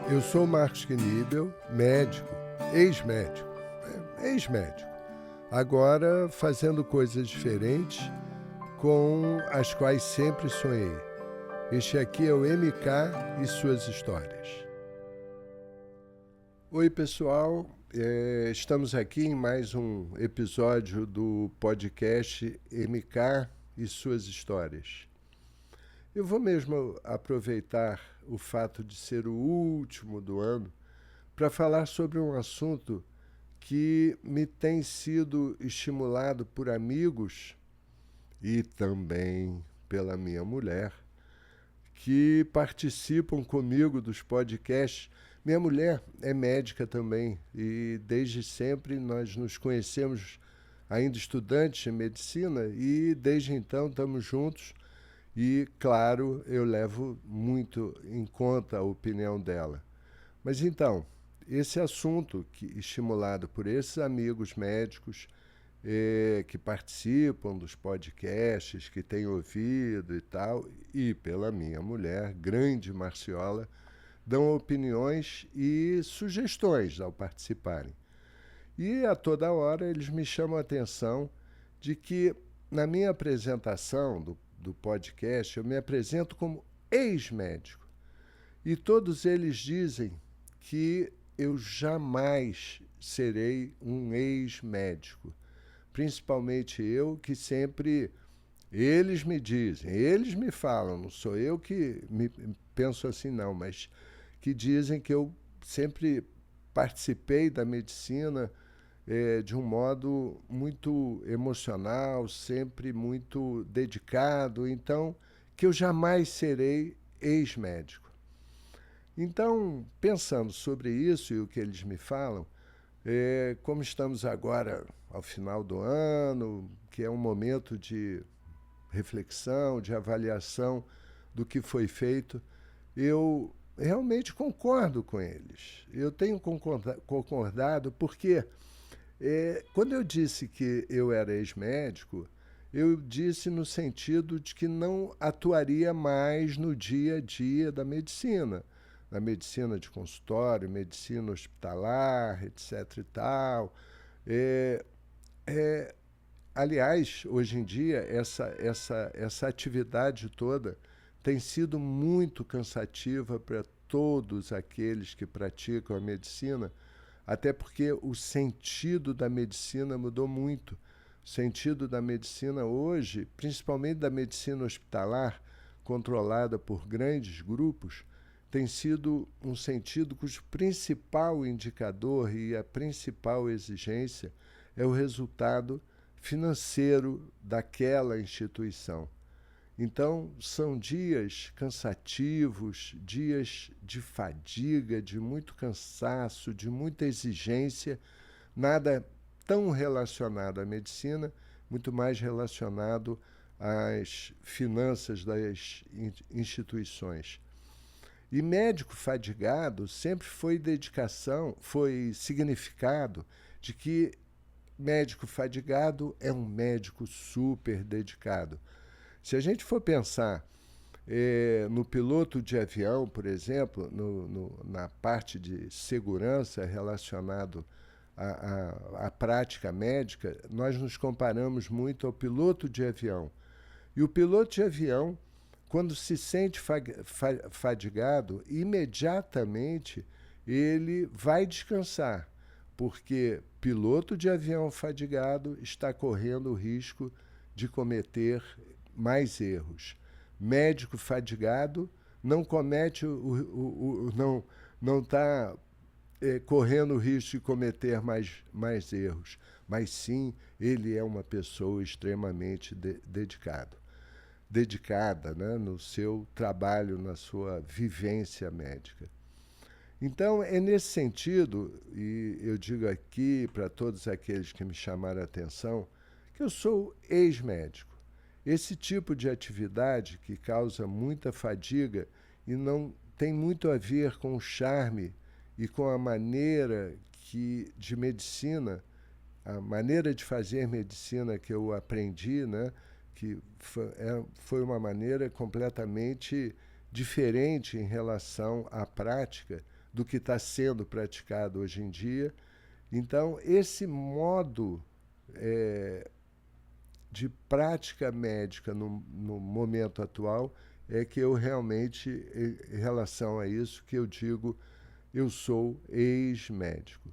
Eu sou o Marcos Knibel, médico, ex-médico, ex-médico. Agora fazendo coisas diferentes com as quais sempre sonhei. Este aqui é o MK e suas histórias. Oi pessoal, estamos aqui em mais um episódio do podcast MK e suas histórias. Eu vou mesmo aproveitar o fato de ser o último do ano para falar sobre um assunto que me tem sido estimulado por amigos e também pela minha mulher, que participam comigo dos podcasts. Minha mulher é médica também e desde sempre nós nos conhecemos ainda estudantes de medicina e desde então estamos juntos. E, claro, eu levo muito em conta a opinião dela. Mas então, esse assunto, estimulado por esses amigos médicos que participam dos podcasts, que têm ouvido e tal, e pela minha mulher, grande Marciola, dão opiniões e sugestões ao participarem. E a toda hora eles me chamam a atenção de que, na minha apresentação do podcast, eu me apresento como ex-médico. E todos eles dizem que eu jamais serei um ex-médico. Principalmente eu, que sempre eles me dizem, eles me falam, não sou eu que penso assim não, mas que dizem que eu sempre participei da medicina de um modo muito emocional, sempre muito dedicado, então que eu jamais serei ex-médico. Então, pensando sobre isso e o que eles me falam, como estamos agora ao final do ano, que é um momento de reflexão, de avaliação do que foi feito, eu realmente concordo com eles. Eu tenho concordado porque quando eu disse que eu era ex-médico, eu disse no sentido de que não atuaria mais no dia a dia da medicina. Na medicina de consultório, medicina hospitalar, etc. e tal. Aliás, hoje em dia, essa atividade toda tem sido muito cansativa para todos aqueles que praticam a medicina, até porque o sentido da medicina mudou muito. O sentido da medicina hoje, principalmente da medicina hospitalar, controlada por grandes grupos, tem sido um sentido cujo principal indicador e a principal exigência é o resultado financeiro daquela instituição. Então, são dias cansativos, dias de fadiga, de muito cansaço, de muita exigência, nada tão relacionado à medicina, muito mais relacionado às finanças das instituições. E médico fadigado sempre foi significado de que médico fadigado é um médico super dedicado. Se a gente for pensar no piloto de avião, por exemplo, na parte de segurança relacionado à prática médica, nós nos comparamos muito ao piloto de avião. E o piloto de avião, quando se sente fadigado, imediatamente ele vai descansar, porque piloto de avião fadigado está correndo o risco de cometer mais erros. Médico fadigado não comete não está correndo o risco de cometer mais erros, mas sim ele é uma pessoa extremamente dedicada, né, no seu trabalho, na sua vivência médica. Então, é nesse sentido, e eu digo aqui para todos aqueles que me chamaram a atenção, que eu sou ex-médico. Esse tipo de atividade que causa muita fadiga e não tem muito a ver com o charme e com a maneira de medicina, a maneira de fazer medicina que eu aprendi, né, que foi uma maneira completamente diferente em relação à prática do que está sendo praticado hoje em dia. Então, esse modo de prática médica no momento atual é que eu realmente, em relação a isso, que eu digo, eu sou ex-médico.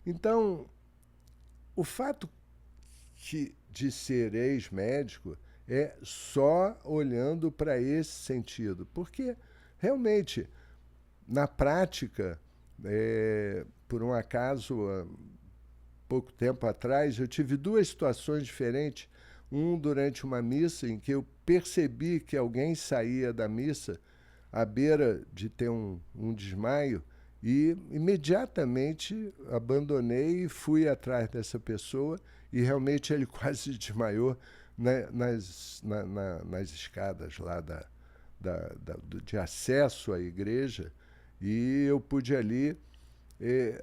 Então, o fato de ser ex-médico é só olhando para esse sentido, porque realmente, na prática, por um acaso, há pouco tempo atrás, eu tive duas situações diferentes. Durante uma missa em que eu percebi que alguém saía da missa à beira de ter um desmaio, e imediatamente abandonei e fui atrás dessa pessoa, e realmente ele quase desmaiou nas escadas lá de acesso à igreja, e eu pude ali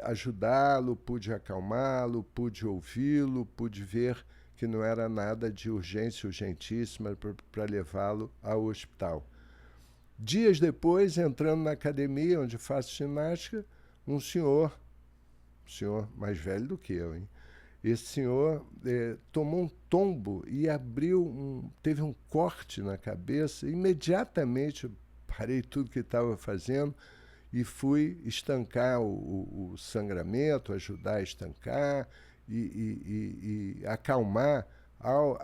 ajudá-lo, pude acalmá-lo, pude ouvi-lo, pude ver que não era nada de urgência urgentíssima para levá-lo ao hospital. Dias depois, entrando na academia onde faço ginástica, um senhor mais velho do que eu, hein? Esse senhor tomou um tombo e teve um corte na cabeça. Imediatamente eu parei tudo que estava fazendo e fui estancar o sangramento, ajudar a estancar e acalmar ao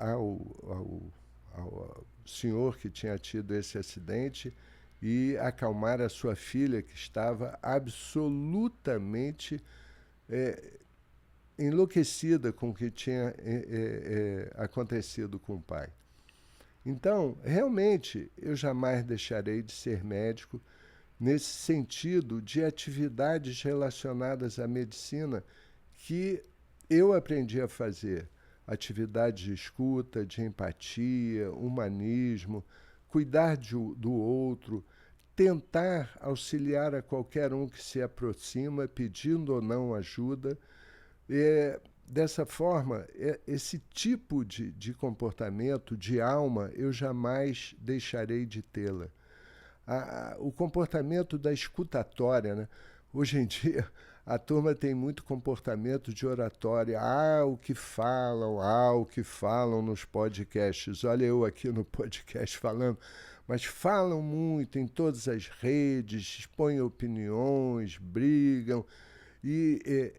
senhor que tinha tido esse acidente, e acalmar a sua filha, que estava absolutamente enlouquecida com o que tinha acontecido com o pai. Então, realmente, eu jamais deixarei de ser médico nesse sentido de atividades relacionadas à medicina que eu aprendi a fazer. Atividades de escuta, de empatia, humanismo, cuidar do outro, tentar auxiliar a qualquer um que se aproxima, pedindo ou não ajuda. Dessa forma, esse tipo de comportamento, de alma, eu jamais deixarei de tê-la. O comportamento da escutatória, né? Hoje em dia, a turma tem muito comportamento de oratória. O que falam nos podcasts. Olha eu aqui no podcast falando, mas falam muito em todas as redes, expõem opiniões, brigam. E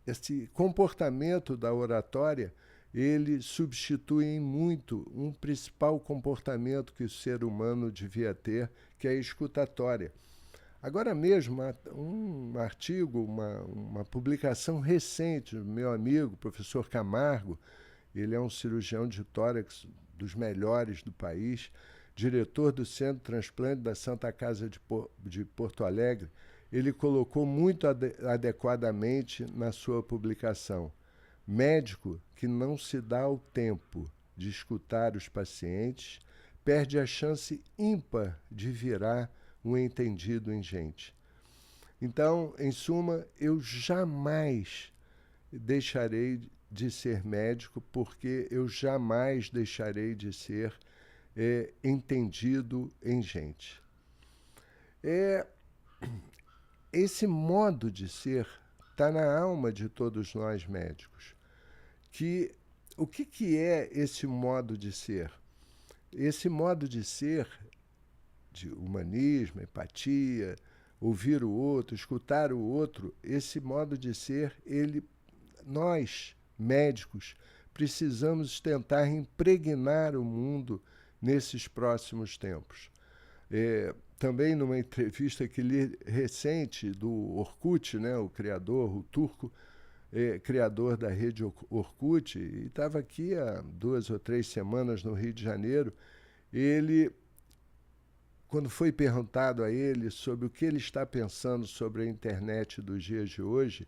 esse comportamento da oratória, ele substitui em muito um principal comportamento que o ser humano devia ter, que é a escutatória. Agora mesmo, um artigo, uma publicação recente do meu amigo, professor Camargo, ele é um cirurgião de tórax dos melhores do país, diretor do Centro de Transplante da Santa Casa de Porto Alegre. Ele colocou muito adequadamente na sua publicação: médico que não se dá o tempo de escutar os pacientes perde a chance ímpar de virar um entendido em gente. Então, em suma, eu jamais deixarei de ser médico, porque eu jamais deixarei de ser entendido em gente. Esse modo de ser está na alma de todos nós médicos. O que é esse modo de ser? Esse modo de ser, de humanismo, empatia, ouvir o outro, escutar o outro, esse modo de ser, nós, médicos, precisamos tentar impregnar o mundo nesses próximos tempos. Também numa entrevista que li recente do Orkut, né, o criador, o turco, criador da rede Orkut, e estava aqui há 2 ou 3 semanas no Rio de Janeiro. Ele, quando foi perguntado a ele sobre o que ele está pensando sobre a internet dos dias de hoje,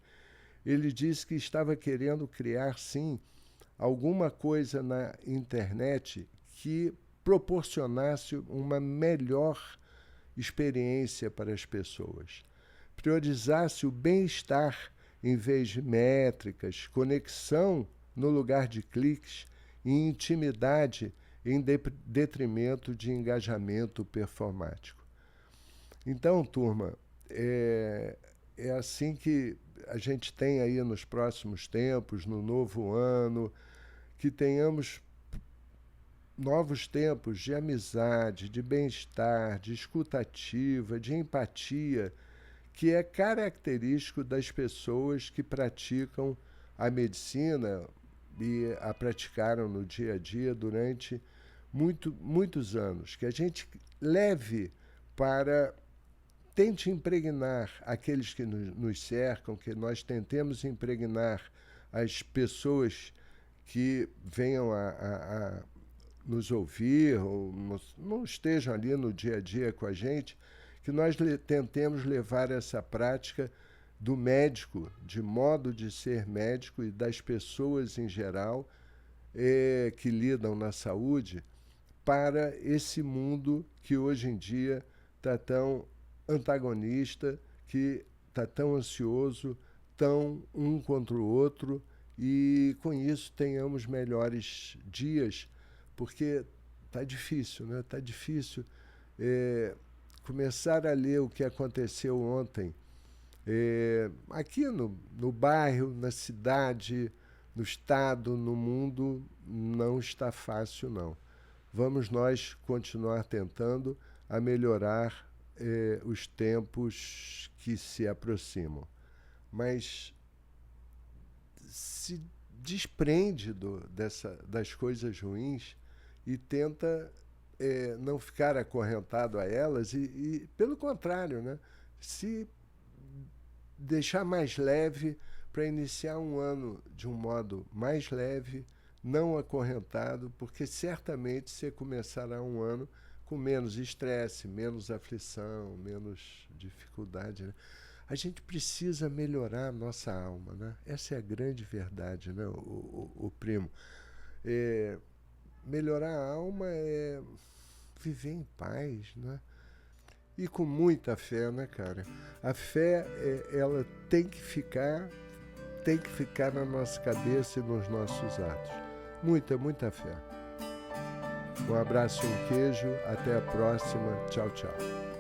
ele disse que estava querendo criar, sim, alguma coisa na internet que proporcionasse uma melhor experiência para as pessoas, priorizasse o bem-estar em vez de métricas, conexão no lugar de cliques e intimidade em detrimento de engajamento performático. Então, turma, é assim que a gente tem aí nos próximos tempos, no novo ano, que tenhamos novos tempos de amizade, de bem-estar, de escutativa, de empatia, que é característico das pessoas que praticam a medicina e a praticaram no dia a dia durante muitos anos. Que a gente leve para, tente impregnar aqueles que nos cercam, que nós tentemos impregnar as pessoas que venham a nos ouvir ou não estejam ali no dia a dia com a gente, que nós tentemos levar essa prática do médico, de modo de ser médico e das pessoas em geral que lidam na saúde, para esse mundo que hoje em dia está tão antagonista, que está tão ansioso, tão um contra o outro, e com isso tenhamos melhores dias, porque está difícil, né? Está difícil começar a ler o que aconteceu ontem aqui no bairro, na cidade, no estado, no mundo, não está fácil, não. Vamos nós continuar tentando a melhorar os tempos que se aproximam. Mas se desprende das coisas ruins e tenta não ficar acorrentado a elas e pelo contrário, né, se deixar mais leve para iniciar um ano de um modo mais leve, não acorrentado, porque certamente você começará um ano com menos estresse, menos aflição, menos dificuldade, né? A gente precisa melhorar a nossa alma, né? Essa é a grande verdade, né, o primo. Melhorar a alma é viver em paz, né? E com muita fé, né, cara? A fé, ela tem que ficar na nossa cabeça e nos nossos atos. Muita fé. Um abraço e um queijo. Até a próxima. Tchau, tchau.